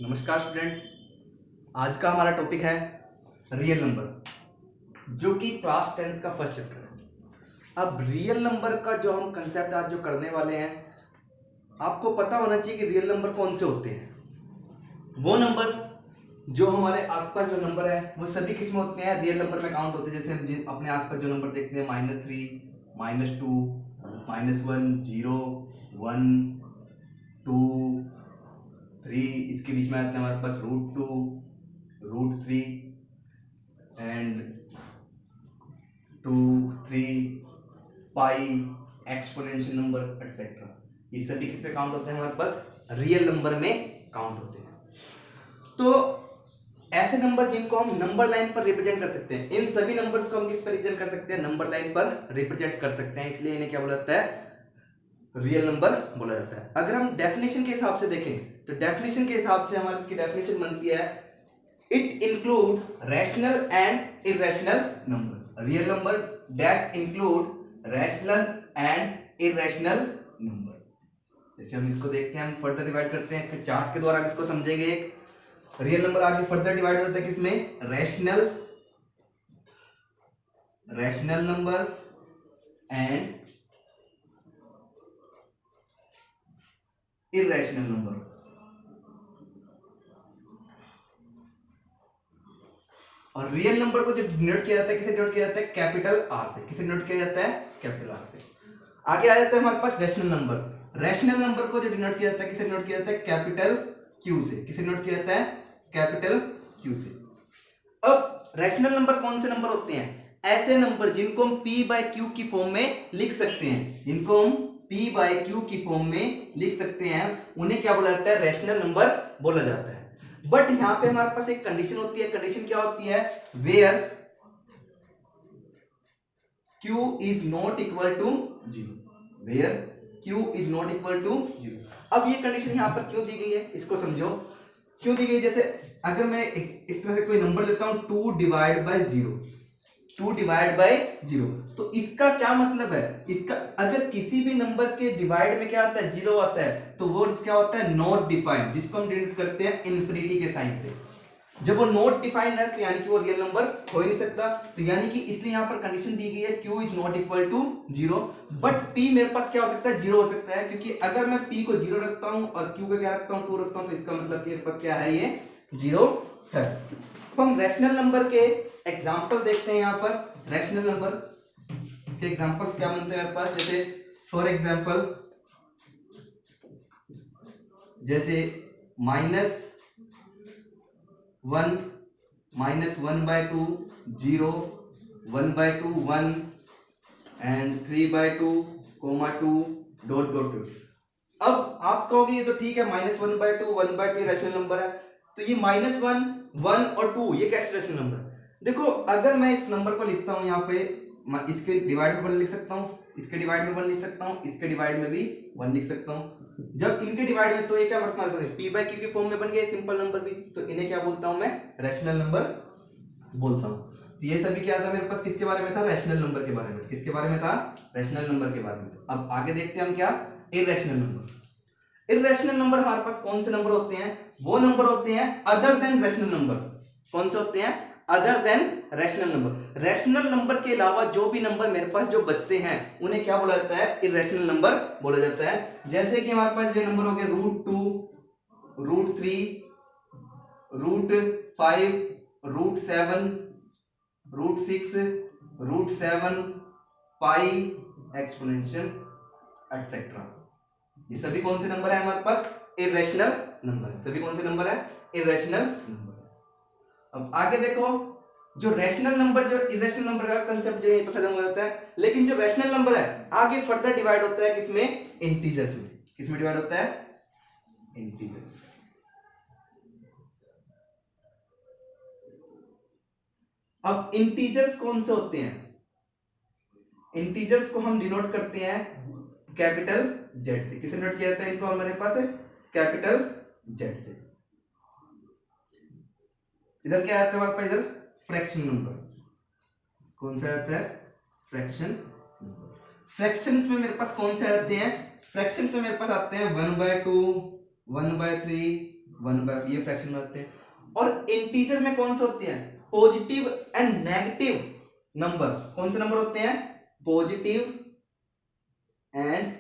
नमस्कार स्टूडेंट। आज का हमारा टॉपिक है रियल नंबर, जो कि क्लास 10th का फर्स्ट चैप्टर है। अब रियल नंबर का जो हम कंसेप्ट आज जो करने वाले हैं, आपको पता होना चाहिए कि रियल नंबर कौन से होते हैं। वो नंबर जो हमारे आसपास जो नंबर है वो सभी किस में होते हैं, रियल नंबर में काउंट होते हैं। जैसे हम अपने आसपास जो नंबर देखते हैं -3, -2, -1, 0, 1, 2, 3, इसके बीच में आते हैं हमारे पास √2, √3 and 2, 3, pi, exponential number etcetera. ये सभी किसमें काउंट होते हैं, हमारे पास रियल नंबर में काउंट होते हैं। तो ऐसे नंबर जिनको हम नंबर लाइन पर रिप्रेजेंट कर सकते हैं, इन सभी नंबर्स को हम किस पर रिप्रेजेंट कर सकते हैं, नंबर लाइन पर रिप्रेजेंट कर सकते हैं। इसलिए इन्हें क्या बोला जाता है, रियल नंबर बोला जाता है। अगर हम डेफिनेशन के हिसाब से देखें तो डेफिनेशन के हिसाब से हमारी इसकी डेफिनेशन बनती है, it include rational and irrational number. Real number that include rational and irrational number. जैसे हम इसको देखते हैं, हम फर्दर डिवाइड करते हैं, इसके चार्ट के द्वारा हम इसको समझेंगे। एक रियल नंबर आगे फर्दर डिवाइड होता है किसमें, rational number and irrational number. और रियल नंबर को जो डिनोट किया जाता है, किसे डिनोट किया जाता है, कैपिटल आर से। किसे डिनोट किया जाता है, कैपिटल आर से। आगे आ जाता है हमारे पास रैशनल नंबर। रैशनल नंबर को जो डिनोट किया जाता है, किसे डिनोट किया जाता है, कैपिटल क्यू से। किसे डिनोट किया जाता है, कैपिटल क्यू से। अब रैशनल नंबर कौन से नंबर होते हैं, ऐसे नंबर जिनको हम p बाय क्यू की फॉर्म में लिख सकते हैं। जिनको हम p बाय क्यू की फॉर्म में लिख सकते हैं, उन्हें क्या बोला जाता है, रैशनल नंबर बोला जाता है। बट यहां पे हमारे पास एक कंडीशन होती है। कंडीशन क्या होती है, where q is not equal to 0। Where q is not equal to 0। अब ये कंडीशन यहां पर क्यों दी गई है, इसको समझो क्यों दी गई। जैसे अगर मैं एक तरह से कोई नंबर लेता हूं 2 डिवाइड बाय 0, 2 डिवाइड बाय 0, तो इसका क्या मतलब है, इसका अगर किसी भी नंबर के डिवाइड में क्या आता है, 0 आता है, तो वो क्या होता है, नॉट डिफाइंड, जिसको हम डिनोट करते हैं इन्फिनिटी के साइन से। जब वो नॉट डिफाइंड है तो यानी कि वो रियल नंबर हो ही नहीं सकता। तो यानी कि इसलिए यहां पर कंडीशन दी गई है, q is not equal to 0। But p मेरे पास क्या हो सकता है, 0 हो सकता है, क्योंकि अगर मैं p को 0 रखता हूं और q का क्या रखता हूं, 2 रखता हूं, तो इसका मतलब कि मेरे पास क्या है, ये 0 है। तो हम रैशनल नंबर के एग्जांपल देखते हैं। यहां पर रैशनल नंबर के एग्जांपल्स क्या बनते हैं मेरे पास, जैसे फॉर एग्जांपल जैसे -1, -1/2, 0, 1/2, 1 एंड 3/2, 2, डॉट डॉट डॉट। अब आप कहोगे ये तो ठीक है, -1/2, 1/2 रैशनल नंबर है, तो ये -1, 1 और 2 ये कैसे रैशनल नंबर है। देखो अगर मैं इस नंबर को लिखता हूं, यहाँ पे इसके डिवाइड में 1 लिख सकता हूँ, इसके डिवाइड में 1 लिख सकता हूँ, इसके डिवाइड में भी 1 लिख सकता हूँ। जब इनके डिवाइड में, तो ये क्या वर्तमान बन गए, p बाय q की फॉर्म में बन गए सिंपल नंबर भी, तो इन्हें क्या बोलता हूं मैं, रैशनल नंबर बोलता हूं। तो ये सभी क्या था मेरे पास, किसके बारे में था, रैशनल नंबर के बारे में। किसके बारे में था, रैशनल नंबर के बारे में। अब आगे देखते हैं हम क्या, इरेशनल नंबर। इरेशनल नंबर हमारे पास कौन से नंबर होते हैं, वो नंबर होते हैं अदर देन रैशनल नंबर। कौन से होते हैं, other than rational number. Rational number के अलावा जो भी नंबर मेरे पास जो बचते हैं, उन्हें क्या बोला जाता है, इरेशनल नंबर बोला जाता है। जैसे कि हमारे पास ये नंबर हो गए √2, √3, √5, √7, √6, √7, पाई, एक्सपोनेंशियल एटसेट्रा। ये सभी कौन से नंबर है हमारे पास, इरेशनल नंबर है। सभी कौन से नंबर है, इरेशनल नंबर है। अब आगे देखो, जो रैशनल नंबर, जो इरेशनल नंबर का कंसेप्ट जो यहीं पर खत्म हो जाता है, लेकिन जो रैशनल नंबर है आगे फर्दर डिवाइड होता है किसमें, इंटीजर्स में। किसमें डिवाइड होता है, इंटीजर। अब इंटीजर्स कौन से होते हैं, इंटीजर्स को हम डिनोट करते हैं कैपिटल जेड से। किसे डिनोट किया जाता है इनको हमारे पास, कैपिटल जेड से। इधर क्या आता है हमारे पास, इधर फ्रैक्शन नंबर। कौन सा आता है, फ्रैक्शन नंबर। फ्रैक्शंस में मेरे पास कौन से आते हैं, फ्रैक्शंस में मेरे पास आते हैं 1/2, 1/3, 1/5 ये फ्रैक्शन में होते हैं। और इंटीजर में कौन से होते हैं? Positive and negative number. कौन से नंबर होते हैं? Positive and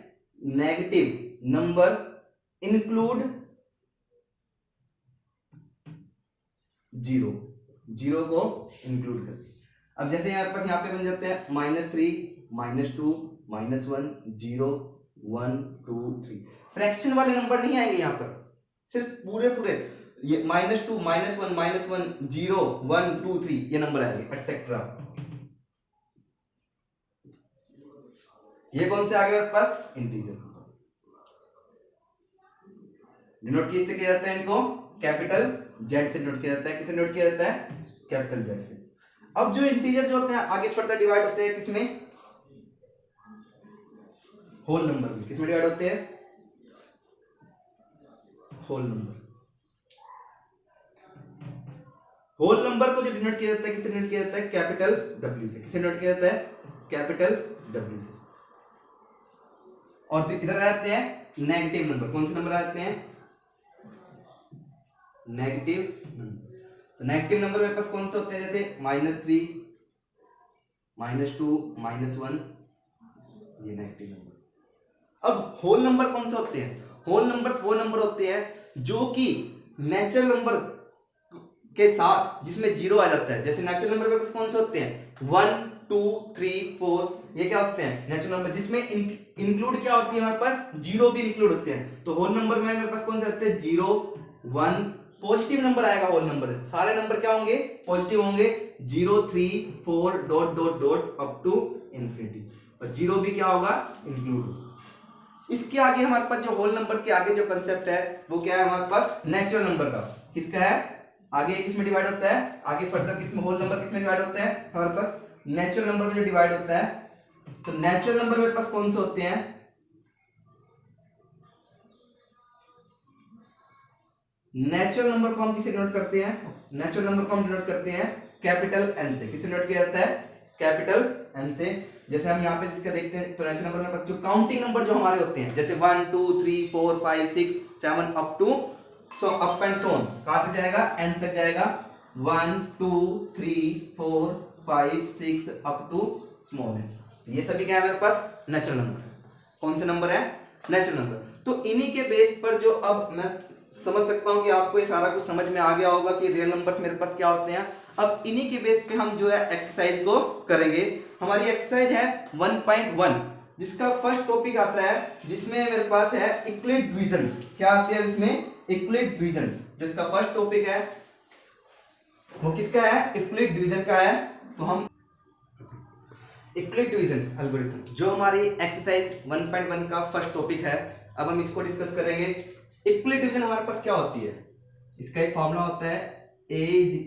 negative number include zero, zero को इंक्लूड करते। अब जैसे यहाँ पास यहाँ पे बन जाते हैं -3, -2, -1, 0, 1, 2, 3। फ्रैक्शन वाले नंबर नहीं आएंगे यहाँ पर, सिर्फ पूरे पूरे ये -2, -1, -1, 0, 1, 2, 3 ये नंबर आएंगे एटसेट्रा। ये कौन से आ गए मेरे पास? इंटीजर। डिनोट किससे किया जाता है? इनको कैपिटल जेड से डिनोट किया जाता है। किससे डिनोट किया जाता है? कैपिटल जेड से। अब जो इंटीजर जो होते हैं आगे फर्दर डिवाइड होते हैं किसमें? होल नंबर में। किसमें डिवाइड होते हैं? Whole number. होल नंबर को जो डिनोट किया जाता है किससे डिनोट किया जाता है? कैपिटल डब्ल्यू से। किससे डिनोट किया जाता है? कैपिटल डब्ल्यू से। और इधर आ जाते हैं नेगेटिव नंबर। कौन से नंबर आते हैं? Negative number. तो नेगेटिव नंबर मेरे पास कौन से होते हैं? जैसे -3, -2, -1 ये नेगेटिव नंबर। अब होल नंबर कौन से होते हैं? होल नंबर्स वो नंबर होते हैं जो कि नेचुरल नंबर के साथ जिसमें जीरो आ जाता है। जैसे नेचुरल नंबर मेरे पास कौन से होते हैं? 1, 2, 3, 4 ये क्या होते हैं? नेचुरल नंबर जिसमें इंक्लूड क्या होती है हमारे पास? जीरो भी इंक्लूड होते हैं। तो होल नंबर में मेरे पास कौन से होते हैं? 0, 1 पॉजिटिव नंबर आएगा। होल नंबर सारे नंबर क्या होंगे? पॉजिटिव होंगे। 0, 3, 4 dot dot dot up to infinity. और जीरो भी क्या होगा? इंक्लूड। इसके आगे हमारे पास जो होल नंबर्स के आगे जो कंसेप्ट है वो क्या है हमारे पास? नेचुरल नंबर का। किसका है? आगे किसमें डिवाइड होता है? आगे फर्दर किसमें होल नंबर किसमें डिवाइड होता है? हमारे पास नेचुरल नंबर में जो डिवाइड होता है। तो नेचुरल नंबर मेरे पास कौन से होते हैं? नेचुरल नंबर को हम किसे डिनोट करते हैं? नेचुरल नंबर को हम डिनोट करते हैं कैपिटल एन से। किसे डिनोट किया जाता है? कैपिटल एन से। जैसे हम यहाँ पे जिसका देखते हैं तो नेचुरल नंबर में पास जो काउंटिंग नंबर जो हमारे होते हैं जैसे 1, 2, 3, 4, 5, 6, 7 up to so up and so on. कहां तक जाएगा? एन तक जाएगा। 1, 2, 3, 4, 5, 6 अप टू स्मॉल एन। ये सभी क्या है मेरे पास? Natural number. कौन से नंबर है? Natural number. तो इन्हीं के बेस पर जो अब मैं समझ सकता हूं कि आपको ये सारा कुछ समझ में आ गया होगा कि रियल नंबर्स मेरे पास क्या होते हैं। अब इन्हीं के बेस पे हम जो है एक्सरसाइज को करेंगे। हमारी एक्सरसाइज है 1.1 जिसका फर्स्ट टॉपिक आता है जिसमें मेरे पास है इक्विलिब्रियम डिवीजन। क्या आती है इसमें? Equilibrium division. जिसका फर्स्ट टॉपिक है वो किसका है? इक्विलिब्रियम डिवीजन का है। तो हम इक्विलिब्रियम डिवीजन एल्गोरिथम जो हमारी एक्सरसाइज 1.1 का फर्स्ट टॉपिक है अब हम इसको डिस्कस करेंगे। इक्विलिब्रियम डिवीजन हमारे पास क्या होती है? इसका एक फॉर्मूला होता है A =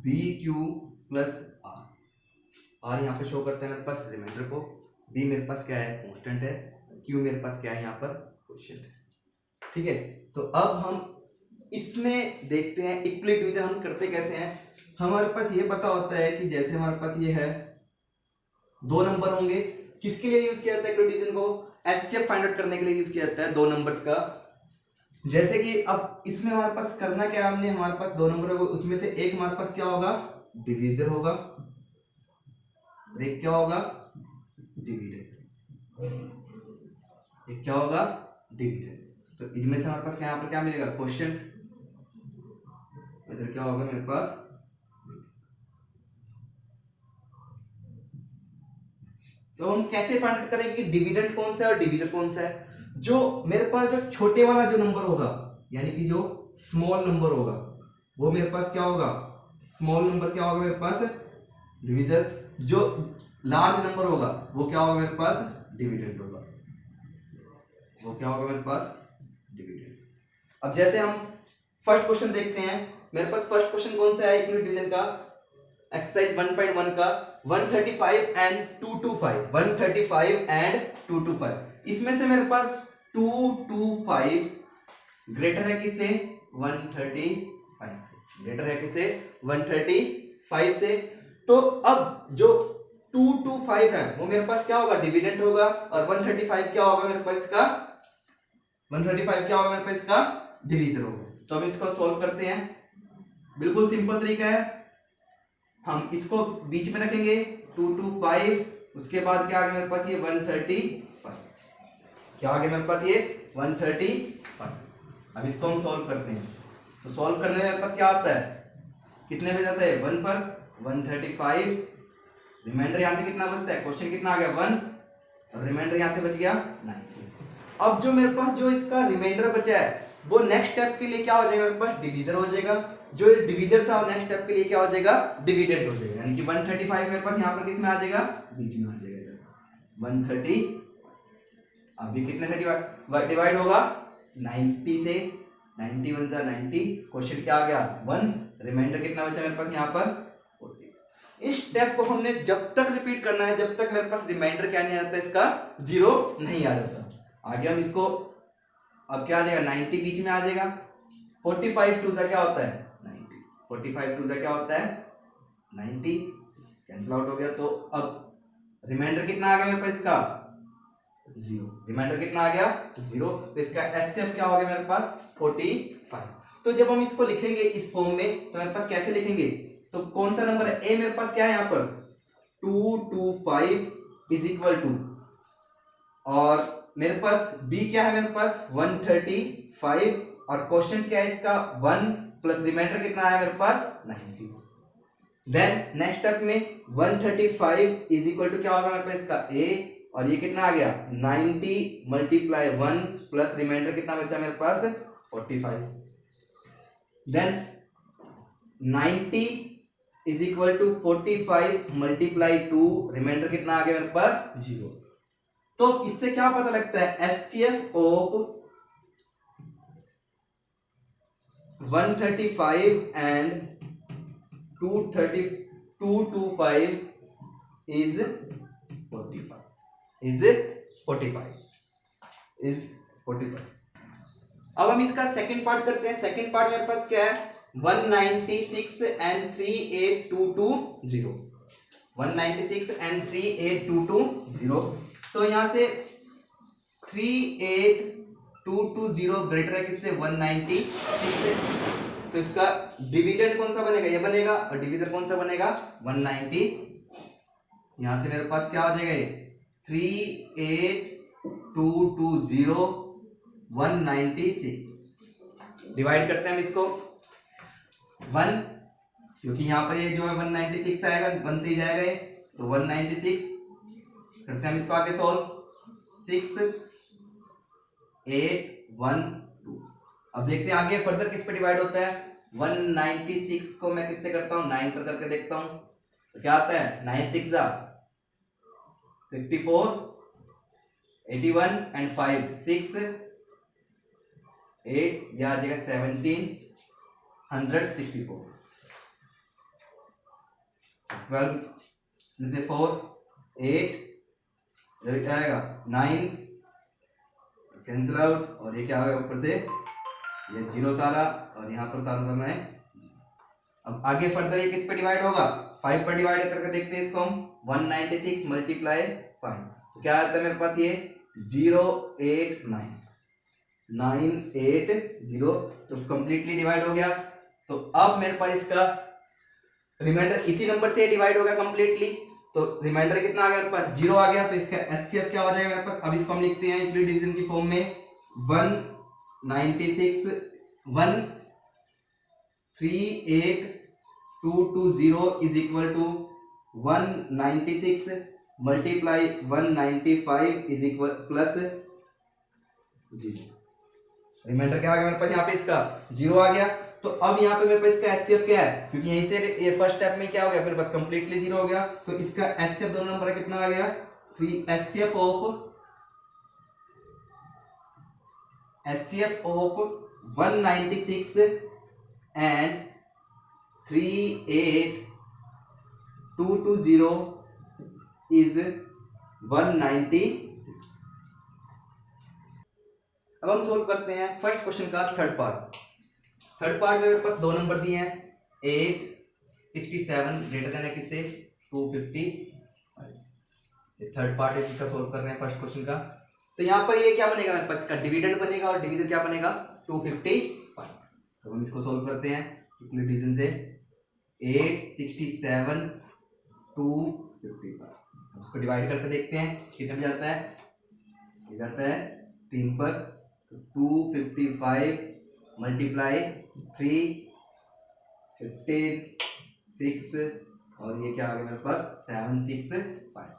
BQ + R। R यहाँ पे शो करते हैं मेरे पास रिमाइंडर को, B मेरे पास क्या है? कांस्टेंट है, Q मेरे पास क्या है? यहाँ पर कोएफिशिएंट है। ठीक है, तो अब हम इसमें देखते हैं इक्विलिब्रियम डिवीजन हम करते कैसे हैं। हमारे पास ये पता होता है कि जैसे हमारे पास ये है दो नंबर होंगे। किसके लिए यूज किया जाता है इक्विलिब्रियम डिवीजन को? एचसीएफ फाइंड आउट करने के लिए यूज किया जाता है दो नंबर्स का। जैसे कि अब इसमें हमारे पास करना क्या हमने, हमारे पास दो नंबर होगा उसमें से एक हमारे पास क्या होगा? डिवीजर होगा, एक क्या होगा? डिविडेंड। एक क्या होगा? डिविडेंड। तो इनमें से हमारे पास यहाँ पर क्या मिलेगा? क्वोशिएंट। इधर क्या होगा मेरे पास? तो हम कैसे फाइंड आउट करेंगे कि डिविडेंड कौन सा है और डिवीजर कौन सा है? जो मेरे पास जो छोटे वाला जो नंबर होगा यानी कि जो स्मॉल नंबर होगा वो मेरे पास क्या होगा? स्मॉल नंबर क्या होगा मेरे पास? डिवीजर। जो लार्ज नंबर होगा वो क्या होगा मेरे पास? डिविडेंड होगा। वो क्या होगा मेरे पास? डिविडेंड। अब जैसे हम फर्स्ट क्वेश्चन देखते हैं। मेरे पास फर्स्ट क्वेश्चन कौन सा है इक्विलिब्रियम डिवीजन का? एक्सरसाइज 1.1 का 135 एंड 225। 135 एंड 225 इसमें से मेरे पास 225 ग्रेटर है किससे? 135 से। ग्रेटर है किससे? 135 से। तो अब जो 225 है वो मेरे पास क्या होगा? डिविडेंड होगा। और 135 क्या होगा मेरे पास इसका? 135 क्या होगा मेरे पास इसका? डिवीजर होगा। तो हम इसको सॉल्व करते हैं। बिल्कुल सिंपल तरीका है, हम इसको बीच में रखेंगे 2 2 5, उसके बाद क्या आ गया मेरे पास ये 135, क्या आ गया मेरे पास ये 135। अब इसको हम सॉल्व करते हैं। तो सॉल्व करने में मेरे पास क्या आता है, कितने पे जाता है 1 पर 135, रिमाइंडर यहाँ से कितना बचता है, क्वेश्चन कितना आ गया 1 और रिमाइंडर यहाँ से बच गया 90। अब जो मेरे पास जो इसका रिमाइंडर बचा है वो नेक्स्ट स्टेप के लिए क्या हो जाएगा, मेरे पास डिवीजर हो जाएगा। जो डिवीजर था नेक्स्ट स्टेप के लिए क्या हो जाएगा, डिविडेंड हो जाएगा। यानी कि 135 मेरे पास यहाँ पर किस में आ जाएगा, बीच में आ जाएगा 130। अब ये कितने से डिवाइड होगा, 90 से, 90 1 जा 90, क्वेश्चन क्या आ गया 1, रिमाइंडर कितना बचा मेरे पास यहाँ पर 40। इस स्टेप को हमने जब तक रिपीट करना है जब तक मेरे पास रिमाइंडर क्या नहीं आ जाता, इसका 0 नहीं आ जाता। आगे हम इसको, अब क्या आ जाएगा 90 बीच में आ जाएगा, 45 2 से क्या होता है 90, 45 2 से क्या होता है 90, कैंसिल आउट हो गया। तो अब रिमाइंडर कितना आ गया मेरे पास इसका 0, रिमाइंडर कितना आ गया 0। तो इसका एचसीएफ क्या हो गया मेरे पास 45। तो जब हम इसको लिखेंगे इस फॉर्म में तो मेरे पास कैसे लिखेंगे, तो कौन सा नंबर है, ए मेरे पास क्या है यहाँ पर 225 इज इक्वल टू, और मेरे पास बी क्या है मेरे पास 135, और क्वेश्चन क्या है इसका 1 प्लस रिमाइंडर कितना आया मेरे पास 90। देन नेक्स्ट स्टेप में 135 इज इक्वल टू क्या होगा मेरे पास इसका ए, और ये कितना आ गया 90 मल्टीप्लाई 1 प्लस रिमाइंडर कितना बचा मेरे पास 45। Then 90 is equal to 45 multiply 2, reminder कितना आ गया मेरे पास 0। तो इससे क्या पता लगता है, HCF of 135 and 225 is 45, is 45। अब हम इसका सेकंड पार्ट करते हैं। सेकंड पार्ट मेरे पास क्या है 196 एंड 38220, 196 एंड 38220। तो यहां से 38220 ग्रेटर है किससे 196 से, तो इसका डिविडेंड कौन सा बनेगा, ये बनेगा, और डिविजर कौन सा बनेगा 190। यहां से मेरे पास क्या हो जाएगा ये 38220 196, डिवाइड करते हैं हम इसको 1, क्योंकि यहां पर ये जो है 196 आएगा 1 से ही जाएगा ये, तो 196 करते हैं हम इसको आगे सॉल्व, 6 8 1 2। अब देखते हैं आगे फर्दर किस पे डिवाइड होता है। 196 को मैं किससे करता हूं 9 पर करके देखता हूं, तो क्या आता है 9 6 54 81 एंड 5 6 8, यह आ जाएगा 1764, 12 से 4 8, क्या आएगा 9 कैंसिल आउट, और ये क्या आएगा ऊपर से ये 0 तारा, और यहाँ पर तारूंगा मैं। अब आगे फर्दर ये किस पे डिवाइड होगा 5 पर डिवाइड करके देखते हैं इसको हम, 196 मल्टीप्लाई 5, तो क्या आता है मेरे पास ये 089 980, तो कंप्लीटली डिवाइड हो गया। तो अब मेरे पास इसका रिमाइंडर इसी नंबर से डिवाइड हो गया कंप्लीटली, तो रिमाइंडर कितना आ गया मेरे पास 0 आ गया। तो इसका एचसीएफ क्या हो जाएगा मेरे पास, अब इसको हम लिखते हैं यूक्लिड डिवीजन की फॉर्म में, 196 1382220 is equal to 196 multiply 195 is equal plus 0। Reminder क्या आ गया मेरे पास यहाँ पे इसका 0 आ गया। तो अब यहाँ पे मेरे पास इसका एचसीएफ क्या है, क्योंकि यहीं से ये फर्स्ट स्टेप में क्या हो गया मेरे पास कंप्लीटली 0 हो गया, तो इसका एचसीएफ दोनों नंबर कितना आ गया 3, एचसीएफ ऑफ 196 एंड 38220 इज 196। अब हम सोल्व करते हैं फर्स्ट क्वेश्चन का थर्ड पार्ट। थर्ड पार्ट में मेरे पास दो नंबर दिए हैं 867 ग्रेटर देन है किससे 255। थर्ड पार्ट है जिसका सोल्व कर रहे हैं फर्स्ट क्वेश्चन का। तो यहाँ पर ये क्या बनेगा मेरे पास इसका डिविडेंड बनेगा और डिवीजर क्या बनेगा 255। तो हम इसको सोल्व करते हैं इक्वल डिवीजन से। 867 255, इसको डिवाइड करके देखते हैं कितने में जाता है। ये जाता है 3 पर, तो 255 मल्टीप्लाई 3 15 6 और ये क्या आ गया मेरे पास 765।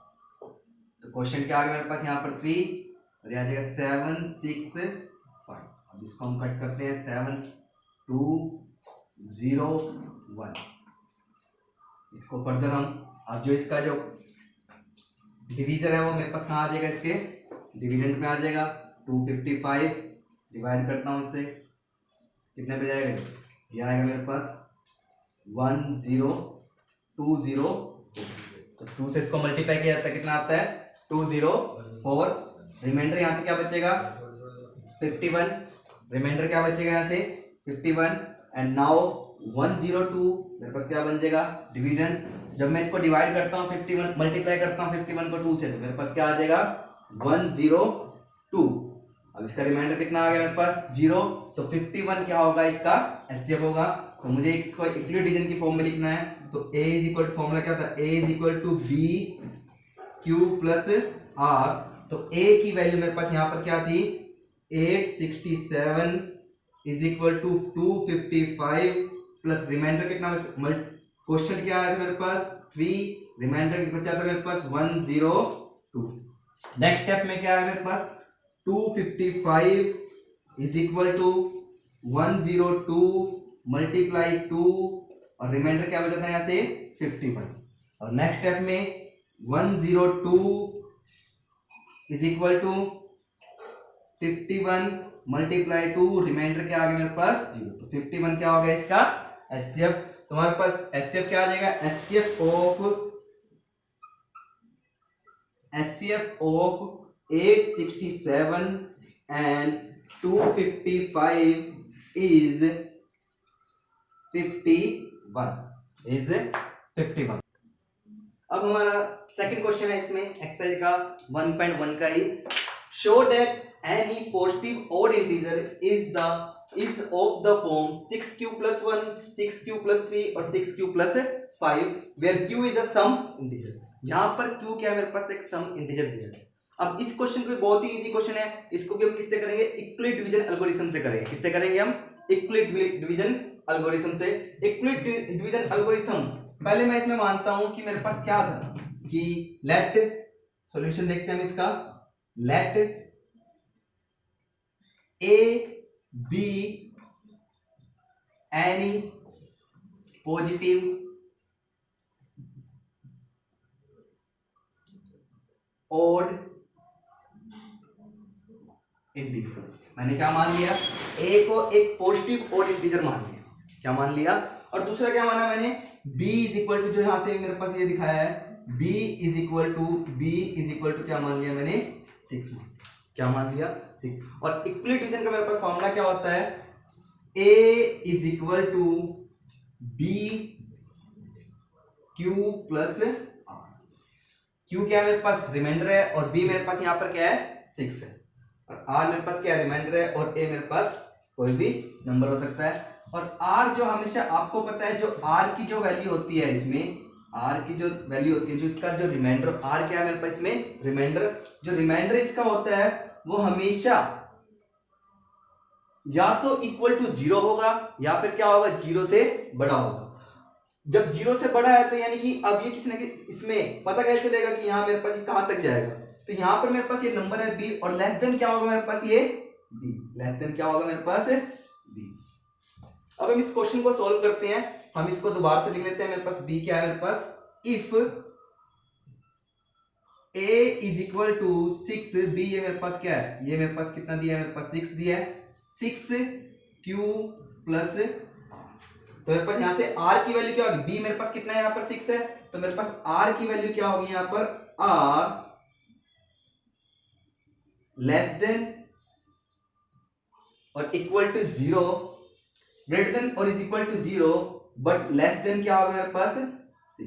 तो क्वेश्चन क्या आ गया मेरे पास यहाँ पर 3 और यहाँ आ जाएगा 765। अब इसको हम कट करते हैं 7201। इसको फर्दर हम अब जो इसका जो डिवीजन है वो मेरे पास कहाँ आ जाएगा, इसके डिविडेंड में आ जाएगा। 255 डिवाइड करता हूँ उससे, कितने पे जाएगा, ये आएगा मेरे पास 1020। तो 2 से इसको मल्टीप्लाई किया जाता है, कितना आता है 204। रिमाइंडर यहाँ से क्या बचेगा 51, रिमाइंडर क्या बचेगा यहाँ से 51। एंड नाउ 102 मेरे पास क्या बन जाएगा डिविडेंड। जब मैं इसको डिवाइड करता हूँ 51 मल्टीप्लाई करता हूँ 51 को 2 से, तो मेरे पास क्या आ जाएगा 102। अब इसका रिमाइंडर कितना आ गया मेरे पास 0। तो 51 क्या होगा, इसका एचसीएफ होगा। तो मुझे इसको इक्वल डिवीजन की फॉर्म में लिखना है। तो A is equal to formula क्या था, A is equal to B Q plus R. तो A की वैल्यू मेरे पास यहाँ पर क्या थी 867 is equal to 255 plus reminder कितना क्वेश्चन क्या आया था मेरे पास 3, रिमाइंडर बचा था मेरे पास 102। नेक्स्ट स्टेप में क्या है मेरे पास 255 इज इक्वल टू 102 मल्टीप्लाई 2 और रिमाइंडर क्या बचा था यहाँ से 51। और नेक्स्ट स्टेप में 102 is equal to 51 multiply 2, reminder क्या आ गया मेरे पास 0। तो 51 क्या हो गया इसका एचसीएफ। तुम्हारे पास एचसीएफ क्या आ जाएगा, एचसीएफ ऑफ 867 एंड 255 इज 51। अब हमारा सेकंड क्वेश्चन है इसमें एक्सरसाइज का 1.1 का ही। Show that any positive odd integer is of the form 6q plus 1, 6q plus 3 और 6q plus 5 where q is a sum integer। जहां पर q क्या है मेरे पास एक सम इंटीजर दिया है। अब इस क्वेश्चन को बहुत ही इजी क्वेश्चन है, इसको भी हम किससे करेंगे इक्वल डिवीजन एल्गोरिथम से करेंगे। किससे करेंगे हम इक्वल डिवीजन एल्गोरिथम से। इक्वल डिवीजन एल्गोरिथम पहले मैं इसमें मानता हूं कि मेरे पास क्या था कि लेट सॉल्यूशन देखते हैं हम इसका। Let a be any positive odd integer. मैंने क्या मान लिया, ए को एक पॉजिटिव ऑड इंटीजर मान लिया, क्या मान लिया। और दूसरा क्या माना मैंने, b इज इक्वल टू जो यहां से मेरे पास ये दिखाया है b इज इक्वल टू क्या मान लिया मैंने 6 मान, क्या मान लिया 6। और इक्वल डिवीजन का मेरे पास फॉर्मूला क्या होता है, a is equal to b q plus r। q क्या है मेरे पास रिमाइंडर है और b मेरे पास यहाँ पर क्या है 6 है और r मेरे पास क्या है रिमाइंडर है और a मेरे पास कोई भी नंबर हो सकता है। और r जो हमेशा आपको पता है जो r की जो वैल्यू होती है इसमें, r की जो वैल्यू होती है जो इसका जो रिमाइंडर r क्या है मेरे पास इसमें रिमाइंडर, जो रिमाइंडर इसका होता है वो हमेशा या तो इक्वल टू 0 होगा या फिर क्या होगा 0 से बड़ा होगा। जब 0 से बड़ा है तो यानी कि अब ये किसी ना किसी इसमें पता कैसे चलेगा कि यहाँ मेरे पास ये कहां तक जाएगा। तो यहाँ पर मेरे पास ये नंबर है b और लेस देन क्या होगा मेरे पास ये b, लेस देन क्या होगा मेरे पास b। अब हम इस क्वेश्चन को सॉल्व करते हैं, हम इसको दोबारा से लिख लेते हैं। मेरे पास b क्या है मेरे पास, if a is equal to 6, b ये मेरे पास क्या है, ये मेरे पास कितना दिया है मेरे पास 6 दिया है, 6q प्लस r। तो मेरे पास यहां से r की वैल्यू क्या होगी, b मेरे पास कितना है यहाँ पर 6 है, तो मेरे पास r की वैल्यू क्या होगी यहाँ पर r लेस देन और इक्वल टू 0, ग्रेटर देन और is equal to 0 but less than क्या होगा मेरे पास 6।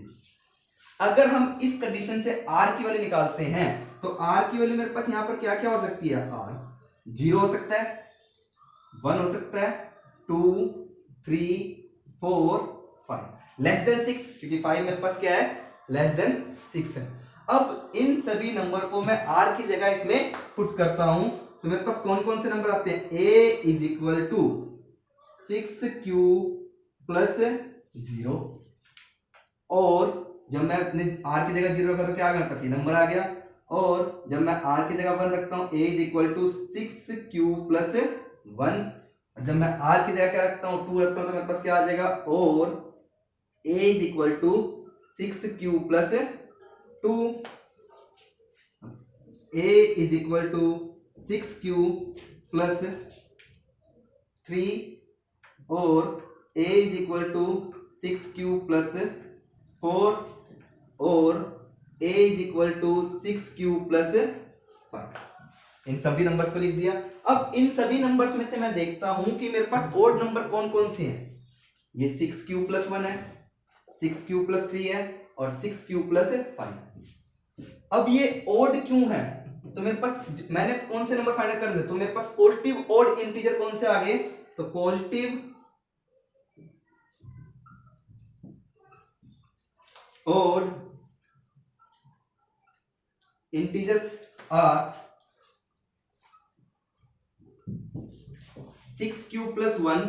अगर हम इस कंडीशन से r की वैल्यू निकालते हैं तो r की वैल्यू मेरे पास यहां पर क्या क्या हो सकती है, r 0 हो सकता है, 1 हो सकता है, 2, 3, 4, 5 लेस देन 6, क्योंकि 5 मेरे पास क्या है, लेस देन 6 है। अब इन सभी नंबर को मैं r की जगह इसमें पुट करता हूं, तो मेरे पास कौन कौन से नंबर आते हैं, a is equal to 6q plus 0, और जब मैं अपने r की जगह 0 रखा तो क्या आ गया, मेरे पास ये नंबर आ गया, और जब मैं r की जगह 1 रखता हूं, a is equal to 6q plus 1, जब मैं r की जगह क्या रखता हूं, 2 रखता हूं, तो मेरे पास क्या आ जाएगा, और a is equal to 6q plus 2, a is equal to 6q plus 3, और a is equal to 6q plus 4, और a is equal to 6q plus 5। इन सभी नंबर्स को लिख दिया। अब इन सभी नंबर्स में से मैं देखता हूं कि मेरे पास ओड नंबर कौन कौन से हैं। ये 6q प्लस 1 है, 6q प्लस 3 है, और 6q प्लस 5। अब ये ओड क्यों है, तो मेरे पास मैंने कौन से नंबर फाइंड करने, तो मेरे पास पॉजिटिव ओड इंटीजर कौन से आ गए, तो positive odd integers are 6q plus 1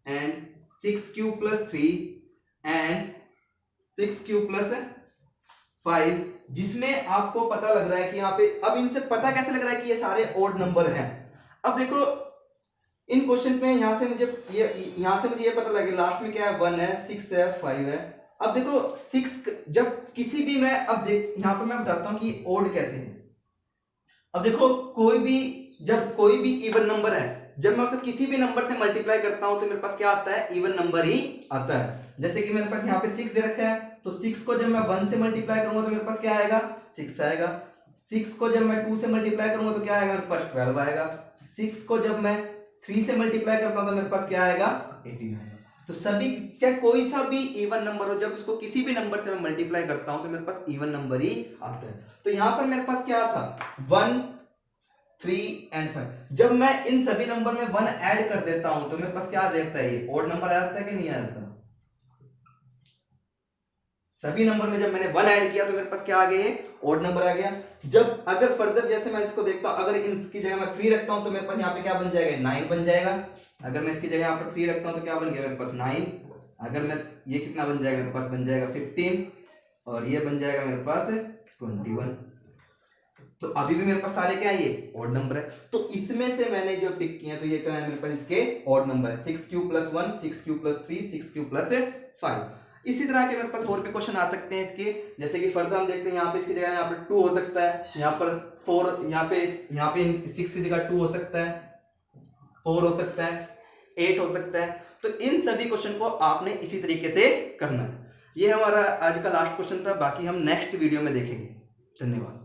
and 6q plus 3 and 6q plus 5, जिसमें आपको पता लग रहा है कि यहाँ पे, अब इनसे पता कैसे लग रहा है कि ये सारे ओड नंबर हैं। अब देखो इन क्वेश्चन में यहाँ से मुझे ये पता लगे लास्ट में क्या है, 1 है, 6 है, 5 है। अब देखो 6 जब किसी भी मैं, अब देख यहाँ पर मैं बताता हूँ कि ओड कैसे है। अब देखो जब कोई भी इवन नंबर है, जब मैं उसे किसी भी नंबर से मल्टीप्लाई करता हूं तो मेरे पास क्या आता है, इवन नंबर ही आता है। जैसे कि मेरे पास यहाँ पे 6 दे रखा है, तो 6 को जब मैं 1 से मल्टीप्लाई करूंगा तो मेरे पास क्या आएगा, 6 आएगा। 6 को जब मैं 2 से मल्टीप्लाई करूंगा तो क्या आएगा, मेरे पास 12 आएगा। 6 को जब मैं 3 से मल्टीप्लाई करता हूं तो मेरे पास क्या आएगा, 18 आएगा। तो सभी, चाहे कोई सा भी इवन नंबर हो, जब इसको किसी भी नंबर से मैं मल्टीप्लाई करता हूं तो मेरे पास इवन नंबर ही आता है। तो यहाँ पर मेरे पास क्या था, 1, 3 एंड 5। जब मैं इन सभी नंबर में 1 ऐड कर देता हूं तो मेरे पास क्या आ जाता है, ये ओड नंबर आ जाता है कि नहीं आ जाता। सभी नंबर में जब मैंने 1 ऐड किया तो मेरे पास क्या आ गया, ओड नंबर आ गया। जब अगर फर्दर जैसे मैं इसको देखता हूं, अगर इसकी जगह मैं 3 रखता हूं तो मेरे पास यहाँ पे क्या बन जाएगा, 9 बन जाएगा। अगर मैं इसकी जगह यहाँ पर 3 रखता हूं तो क्या बन गया, मेरे पास 9। अगर मैं ये कितना बन जाएगा, मेरे पास बन जाएगा 15, और ये बन जाएगा मेरे पास 21। तो अभी भी मेरे पास सारे क्या है, ये ओड नंबर है। तो इसमें से मैंने जो पिक किए तो ये क्या है, मेरे पास इसके ओड नंबर है, 6q plus 1, 6q plus 3, 6q plus 5। इसी तरह के मेरे पास और भी क्वेश्चन आ सकते हैं इसके, जैसे कि फर्दर हम देखते हैं, यहाँ पे इसकी जगह यहाँ पर 2 हो सकता है, यहाँ पर 4, यहाँ पे 6 की जगह 2 हो सकता है, 4 हो सकता है, 8 हो सकता है। तो इन सभी क्वेश्चन को आपने इसी तरीके से करना है। ये हमारा आज का लास्ट क्वेश्चन था, बाकी हम नेक्स्ट वीडियो में देखेंगे। धन्यवाद।